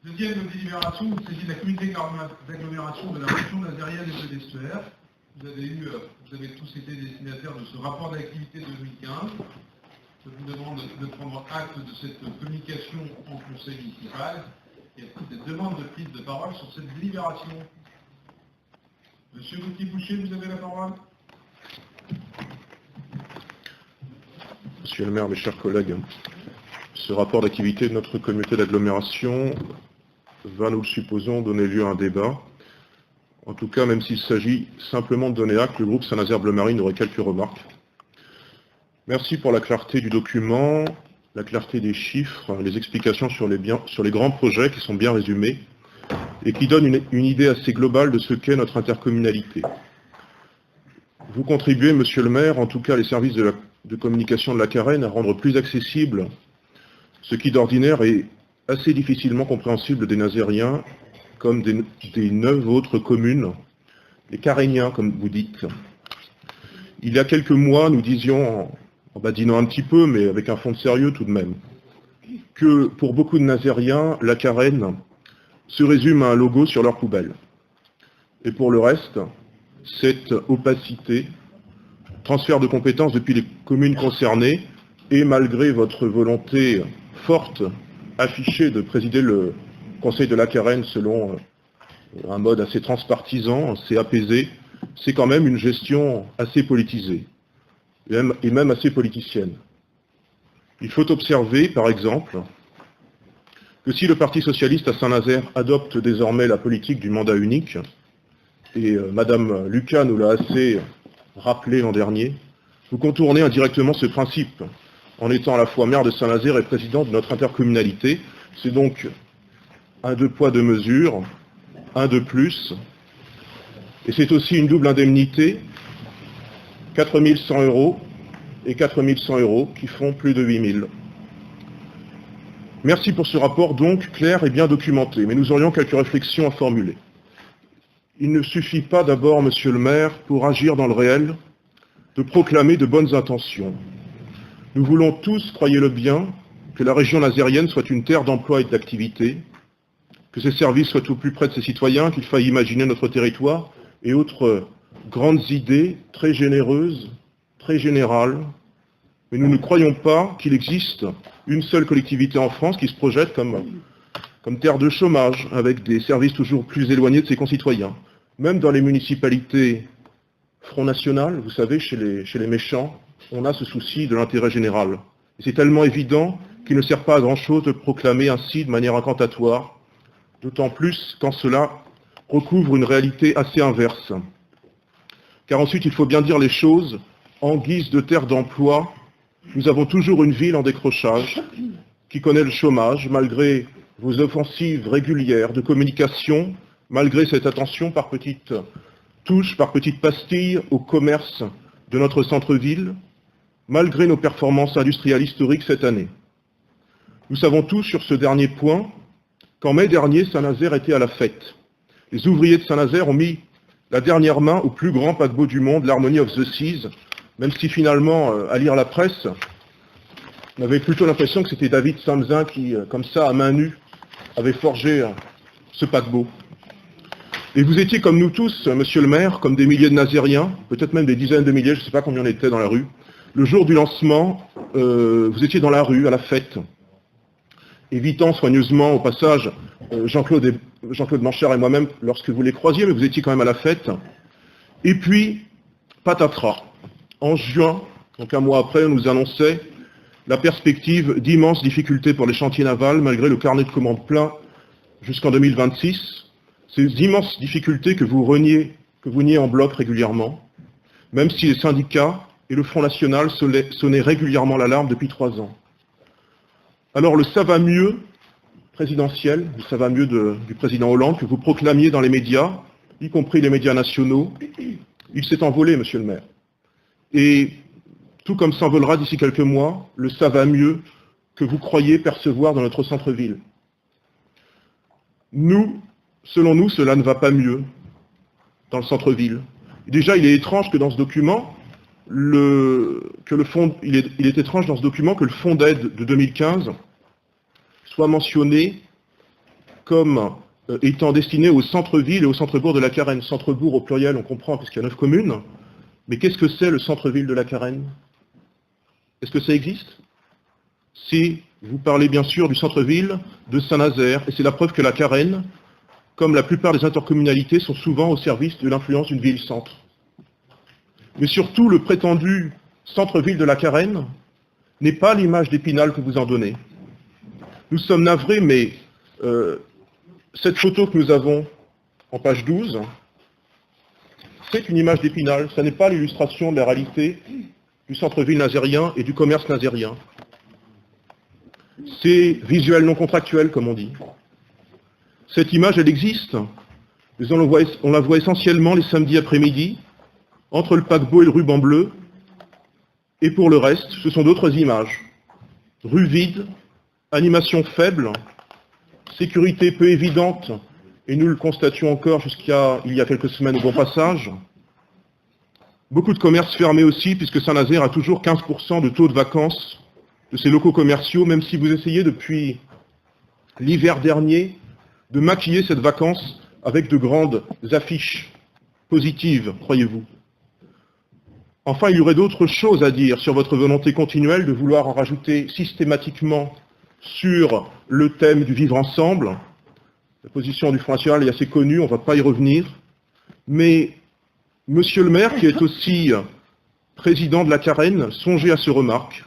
Deuxième délibération, il s'agit de la communauté d'agglomération de la région nazérienne et de l'Estuaire. Vous avez tous été destinataires de ce rapport d'activité 2015. Je vous demande de prendre acte de cette communication en conseil municipal et à toutes les demandes de prise de parole sur cette délibération. Monsieur Gauthier-Boucher, vous avez la parole. Monsieur le maire, mes chers collègues, ce rapport d'activité de notre communauté d'agglomération va, nous le supposons, donner lieu à un débat. En tout cas, même s'il s'agit simplement de donner acte, le groupe Saint-Nazaire-Bleu Marine aurait quelques remarques. Merci pour la clarté du document, la clarté des chiffres, les explications sur les grands projets qui sont bien résumés et qui donnent une idée assez globale de ce qu'est notre intercommunalité. Vous contribuez, monsieur le maire, en tout cas les services de communication de la Carène, à rendre plus accessible ce qui d'ordinaire est assez difficilement compréhensible des Nazériens, comme des 9 autres communes, les Caréniens, comme vous dites. Il y a quelques mois, nous disions, en badinant un petit peu, mais avec un fond de sérieux tout de même, que pour beaucoup de Nazériens, la Carène se résume à un logo sur leur poubelle. Et pour le reste, cette opacité, transfert de compétences depuis les communes concernées, et malgré votre volonté forte affichée de présider le Conseil de la Carène selon un mode assez transpartisan, assez apaisé, c'est quand même une gestion assez politisée, et même assez politicienne. Il faut observer, par exemple, que si le Parti socialiste à Saint-Nazaire adopte désormais la politique du mandat unique, et Madame Lucas nous l'a assez rappelé l'an dernier, vous contournez indirectement ce principe, en étant à la fois maire de Saint-Nazaire et président de notre intercommunalité. C'est donc un 2 poids 2 mesures, un de plus, et c'est aussi une double indemnité, 4 100 € et 4 100 € qui font plus de 8 000. Merci pour ce rapport donc clair et bien documenté, mais nous aurions quelques réflexions à formuler. Il ne suffit pas d'abord, monsieur le maire, pour agir dans le réel, de proclamer de bonnes intentions. Nous voulons tous, croyez-le bien, que la région nazérienne soit une terre d'emploi et d'activité, que ses services soient au plus près de ses citoyens, qu'il faille imaginer notre territoire et autres grandes idées très généreuses, très générales. Mais nous ne croyons pas qu'il existe une seule collectivité en France qui se projette comme terre de chômage, avec des services toujours plus éloignés de ses concitoyens. Même dans les municipalités Front National, vous savez, chez les méchants, on a ce souci de l'intérêt général. Et c'est tellement évident qu'il ne sert pas à grand-chose de proclamer ainsi de manière incantatoire, d'autant plus quand cela recouvre une réalité assez inverse. Car ensuite, il faut bien dire les choses, en guise de terre d'emploi, nous avons toujours une ville en décrochage, qui connaît le chômage, malgré vos offensives régulières de communication, malgré cette attention par petites touches, par petites pastilles au commerce de notre centre-ville, malgré nos performances industrielles historiques cette année. Nous savons tous sur ce dernier point qu'en mai dernier, Saint-Nazaire était à la fête. Les ouvriers de Saint-Nazaire ont mis la dernière main au plus grand paquebot du monde, l'Harmony of the Seas, même si finalement, à lire la presse, on avait plutôt l'impression que c'était David Samzin qui, comme ça, à main nue, avait forgé ce paquebot. Et vous étiez comme nous tous, monsieur le maire, comme des milliers de Nazériens, peut-être même des dizaines de milliers, je ne sais pas combien on était dans la rue. Le jour du lancement, vous étiez dans la rue, à la fête, évitant soigneusement au passage Jean-Claude Manchard et moi-même lorsque vous les croisiez, mais vous étiez quand même à la fête. Et puis, patatras. En juin, donc un mois après, on nous annonçait la perspective d'immenses difficultés pour les chantiers navals, malgré le carnet de commandes plein jusqu'en 2026. Ces immenses difficultés que vous niez en bloc régulièrement, même si les syndicats et le Front National sonnaient régulièrement l'alarme depuis 3 ans. Alors le ça va mieux présidentiel, le ça va mieux du président Hollande, que vous proclamiez dans les médias, y compris les médias nationaux, il s'est envolé, monsieur le maire. Et tout comme s'envolera d'ici quelques mois, le ça va mieux que vous croyez percevoir dans notre centre-ville. Selon nous, cela ne va pas mieux dans le centre-ville. Déjà, il est étrange que dans ce document, il est étrange dans ce document que le fonds d'aide de 2015 soit mentionné comme étant destiné au centre-ville et au centre-bourg de la Carène. Centre-bourg au pluriel, on comprend, puisqu'il y a 9 communes. Mais qu'est-ce que c'est le centre-ville de la Carène? Est-ce que ça existe? Si vous parlez bien sûr du centre-ville de Saint-Nazaire, et c'est la preuve que la Carène, comme la plupart des intercommunalités, sont souvent au service de l'influence d'une ville-centre. Mais surtout, le prétendu centre-ville de la Carène n'est pas l'image d'Épinal que vous en donnez. Nous sommes navrés, mais cette photo que nous avons en page 12, c'est une image d'Épinal. Ce n'est pas l'illustration de la réalité du centre-ville nazérien et du commerce nazérien. C'est visuel non contractuel, comme on dit. Cette image, elle existe, mais on la voit essentiellement les samedis après-midi, entre le paquebot et le ruban bleu, et pour le reste, ce sont d'autres images. Rue vide, animation faible, sécurité peu évidente, et nous le constations encore jusqu'à il y a quelques semaines au Bon Passage. Beaucoup de commerces fermés aussi, puisque Saint-Nazaire a toujours 15% de taux de vacances de ses locaux commerciaux, même si vous essayez depuis l'hiver dernier de maquiller cette vacance avec de grandes affiches positives, croyez-vous. Enfin, il y aurait d'autres choses à dire sur votre volonté continuelle de vouloir en rajouter systématiquement sur le thème du vivre ensemble. La position du Front National est assez connue, on ne va pas y revenir. Mais Monsieur le maire, qui est aussi président de la Carène, songez à ces remarques.